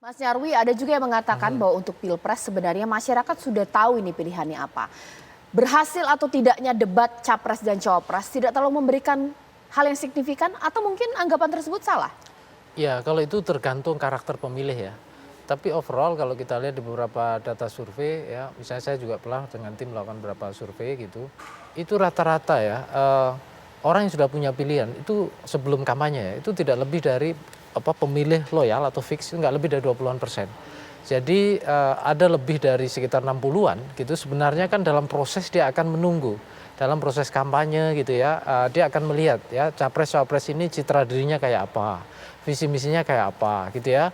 Mas Nyarwi, ada juga yang mengatakan bahwa untuk Pilpres sebenarnya masyarakat sudah tahu ini pilihannya apa. Berhasil atau tidaknya debat Capres dan Cawapres tidak terlalu memberikan hal yang signifikan atau mungkin anggapan tersebut salah? Ya, kalau itu tergantung karakter pemilih ya. Tapi overall kalau kita lihat di beberapa data survei ya, misalnya saya juga pernah dengan tim melakukan beberapa survei gitu, itu rata-rata ya orang yang sudah punya pilihan itu sebelum kampanye ya, itu tidak lebih dari pemilih loyal atau fix, nggak lebih dari 20-an%. Jadi ada lebih dari sekitar 60-an gitu, sebenarnya kan dalam proses dia akan menunggu. Dalam proses kampanye gitu ya, dia akan melihat ya capres-cawapres ini citra dirinya kayak apa, visi misinya kayak apa gitu ya,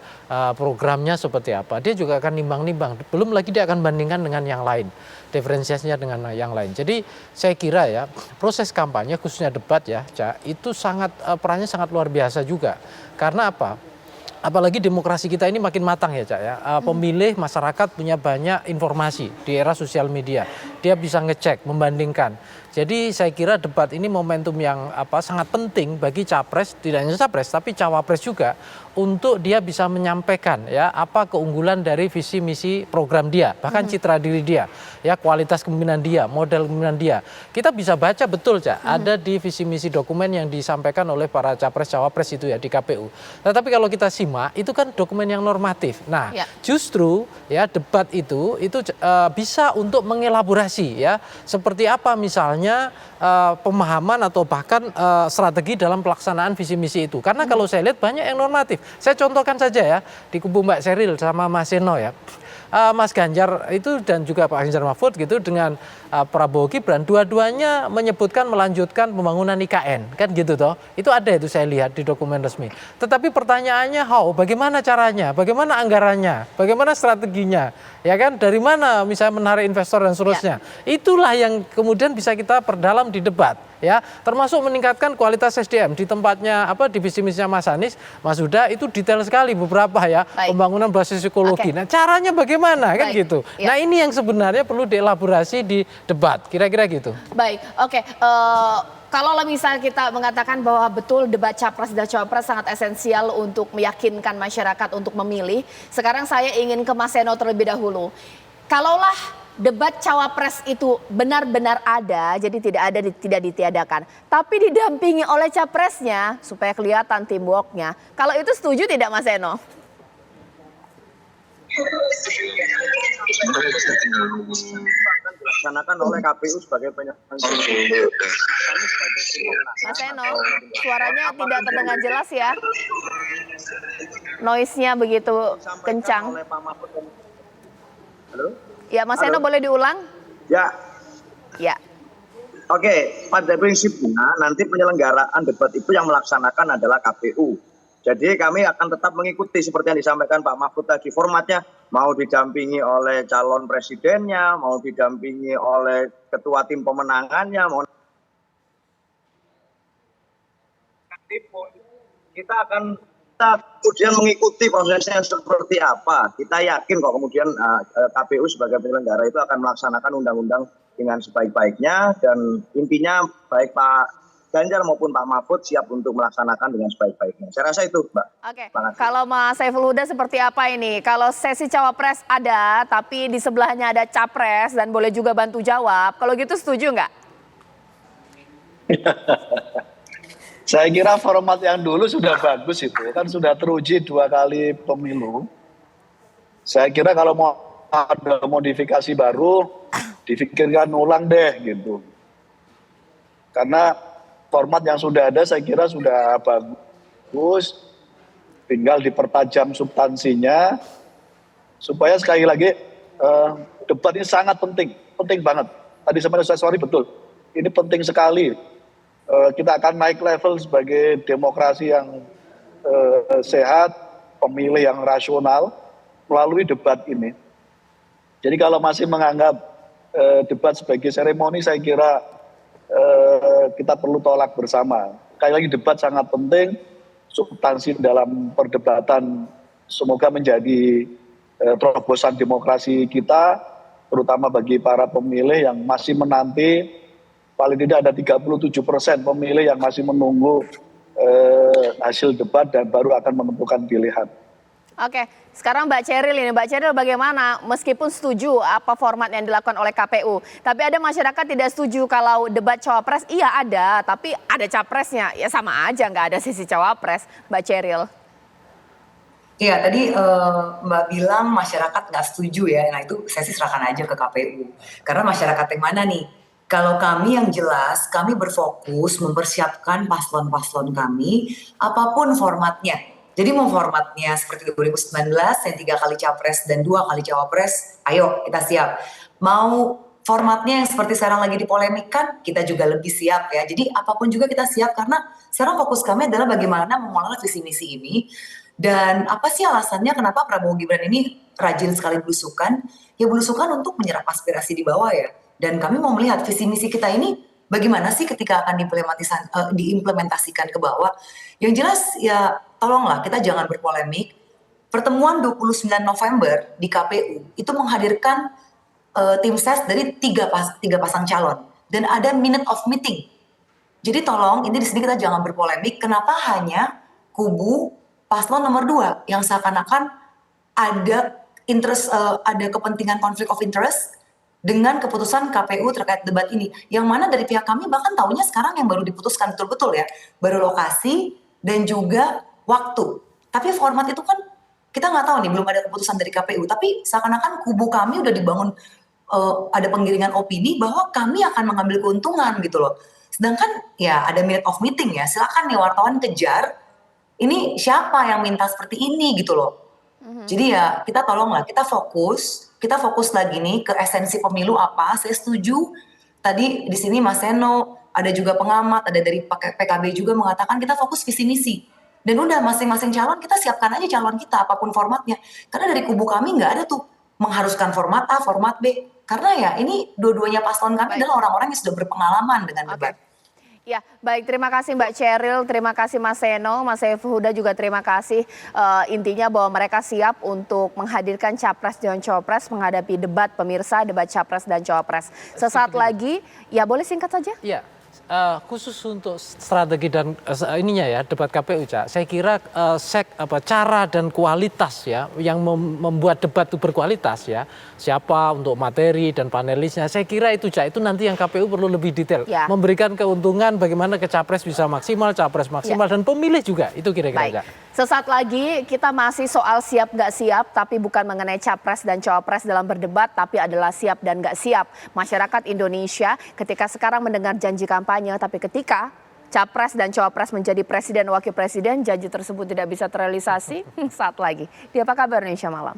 programnya seperti apa. Dia juga akan nimbang-nimbang, belum lagi dia akan bandingkan dengan yang lain, diferensiasinya dengan yang lain. Jadi saya kira ya proses kampanye khususnya debat ya, itu sangat perannya sangat luar biasa juga. Karena apa? Apalagi demokrasi kita ini makin matang ya Cak ya, pemilih masyarakat punya banyak informasi di era sosial media, dia bisa ngecek, membandingkan. Jadi saya kira debat ini momentum yang sangat penting bagi capres, tidak hanya capres tapi cawapres juga, untuk dia bisa menyampaikan ya apa keunggulan dari visi misi program dia, bahkan citra diri dia, ya kualitas kepemimpinan dia, model kepemimpinan dia. Kita bisa baca betul Cak, ada di visi misi dokumen yang disampaikan oleh para capres cawapres itu ya di KPU. Tetapi kalau kita simak itu kan dokumen yang normatif. Nah, justru ya debat itu bisa untuk mengelaborasi ya seperti apa misalnya pemahaman atau bahkan strategi dalam pelaksanaan visi misi itu. Karena kalau saya lihat banyak yang normatif. Saya contohkan saja ya di kubu Mbak Sheryl sama Mas Seno ya. Mas Ganjar itu dan juga Pak Ganjar Mahfud gitu dengan Prabowo Gibran, dua-duanya menyebutkan melanjutkan pembangunan IKN kan gitu toh. Itu ada itu saya lihat di dokumen resmi. Tetapi pertanyaannya bagaimana caranya, bagaimana anggarannya, bagaimana strateginya, ya kan, dari mana misalnya menarik investor dan seterusnya. Itulah yang kemudian bisa kita perdalam di debat ya, termasuk meningkatkan kualitas SDM di tempatnya di visi misinya Mas Anies, Mas Huda itu detail sekali beberapa ya. Pembangunan basis psikologi. Nah, caranya bagaimana kan gitu. Nah, ini yang sebenarnya perlu dielaborasi di debat, kira-kira gitu. Baik, oke. Kalau misalnya kita mengatakan bahwa betul debat Capres dan Cawapres sangat esensial untuk meyakinkan masyarakat untuk memilih, sekarang saya ingin ke Mas Seno terlebih dahulu. Kalaulah debat Cawapres itu benar-benar ada, jadi tidak ditiadakan, tapi didampingi oleh Capresnya supaya kelihatan teamworknya. Kalau itu setuju tidak Mas Seno? Dilaksanakan oleh KPU sebagai penyelenggara. Mas Seno, suaranya tidak terdengar jelas ya. Noise-nya begitu kencang. Halo? Ya, Mas Seno boleh diulang? Ya. Ya. Oke, pada prinsipnya nanti penyelenggaraan debat itu yang melaksanakan adalah KPU. Jadi kami akan tetap mengikuti seperti yang disampaikan Pak Mahfud tadi, formatnya mau didampingi oleh calon presidennya, mau didampingi oleh ketua tim pemenangannya, kita akan kemudian mengikuti prosesnya seperti apa. Kita yakin kok kemudian KPU sebagai penyelenggara itu akan melaksanakan undang-undang dengan sebaik-baiknya, dan intinya baik Pak Ganjar maupun Pak Mahfud siap untuk melaksanakan dengan sebaik-baiknya. Saya rasa itu, Mbak. Oke, kalau Mas Saiful Huda seperti apa ini? Kalau sesi Cawapres ada, tapi di sebelahnya ada Capres dan boleh juga bantu jawab. Kalau gitu setuju nggak? Saya kira format yang dulu sudah bagus itu. Kan sudah teruji 2 kali pemilu. Saya kira kalau mau ada modifikasi baru, difikirkan ulang deh gitu. Karena format yang sudah ada saya kira sudah bagus, tinggal dipertajam substansinya, supaya sekali lagi debat ini sangat penting banget. Tadi sebenarnya sorry betul, ini penting sekali. Kita akan naik level sebagai demokrasi yang sehat, pemilih yang rasional melalui debat ini. Jadi kalau masih menganggap debat sebagai seremoni, saya kira kita perlu tolak bersama. Sekali lagi debat sangat penting, substansi dalam perdebatan semoga menjadi terobosan demokrasi kita, terutama bagi para pemilih yang masih menanti. Paling tidak ada 37% pemilih yang masih menunggu hasil debat dan baru akan menentukan pilihan. Oke, sekarang Mbak Ceril ini. Mbak Ceril bagaimana meskipun setuju apa format yang dilakukan oleh KPU. Tapi ada masyarakat tidak setuju kalau debat cawapres, iya ada, tapi ada capresnya. Ya sama aja, nggak ada sisi cawapres, Mbak Ceril. Iya, tadi Mbak bilang masyarakat nggak setuju ya. Nah itu saya sih serahkan aja ke KPU. Karena masyarakat yang mana nih? Kalau kami yang jelas, kami berfokus mempersiapkan paslon-paslon kami, apapun formatnya. Jadi mau formatnya seperti 2019 yang 3 kali capres dan 2 kali cawapres, ayo kita siap. Mau formatnya yang seperti sekarang lagi dipolemikan, kita juga lebih siap ya. Jadi apapun juga kita siap karena sekarang fokus kami adalah bagaimana mengelola visi misi ini. Dan apa sih alasannya kenapa Prabowo Gibran ini rajin sekali belusukan? Ya belusukan untuk menyerap aspirasi di bawah ya. Dan kami mau melihat visi misi kita ini bagaimana sih ketika akan diimplementasikan ke bawah. Yang jelas ya tolonglah kita jangan berpolemik. Pertemuan 29 November di KPU itu menghadirkan tim ses dari tiga pasang calon. Dan ada minute of meeting. Jadi tolong ini di sini kita jangan berpolemik. Kenapa hanya kubu paslon nomor 2 yang seakan-akan ada ada kepentingan konflik of interest dengan keputusan KPU terkait debat ini. Yang mana dari pihak kami bahkan tahunya sekarang yang baru diputuskan betul-betul ya. Baru lokasi dan juga waktu. Tapi format itu kan kita nggak tahu nih, belum ada keputusan dari KPU. Tapi seakan-akan kubu kami udah dibangun ada penggiringan opini bahwa kami akan mengambil keuntungan gitu loh. Sedangkan ya ada minute of meeting ya. Silakan nih wartawan kejar. Ini siapa yang minta seperti ini gitu loh. Jadi ya kita tolonglah, kita fokus lagi nih ke esensi pemilu apa. Saya setuju tadi di sini Mas Seno, ada juga pengamat, ada dari PKB juga mengatakan kita fokus visi misi. Dan udah masing-masing calon kita siapkan aja calon kita apapun formatnya. Karena dari kubu kami nggak ada tuh mengharuskan format A, format B. Karena ya ini dua-duanya paslon kami adalah orang-orang yang sudah berpengalaman dengan debat. Ya, baik, terima kasih Mbak Ceril, terima kasih Mas Seno, Mas Saiful Huda juga terima kasih. Intinya bahwa mereka siap untuk menghadirkan capres dan cawapres menghadapi debat pemirsa, debat capres dan cawapres. Sesaat lagi, ya boleh singkat saja? Iya, khusus untuk strategi dan ininya ya debat KPU, Cak. Saya kira cara dan kualitas ya yang membuat debat itu berkualitas ya. Siapa untuk materi dan panelisnya, saya kira itu Cak, itu nanti yang KPU perlu lebih detail. Ya. Memberikan keuntungan bagaimana ke capres bisa maksimal, capres maksimal dan pemilih juga. Itu kira-kira Cak. Sesaat lagi kita masih soal siap nggak siap, tapi bukan mengenai capres dan cawapres dalam berdebat, tapi adalah siap dan nggak siap. Masyarakat Indonesia ketika sekarang mendengar janji kampanye, tapi ketika capres dan cawapres menjadi presiden wakil presiden, janji tersebut tidak bisa terrealisasi. Saat lagi. Di Apa Kabar Indonesia Malam.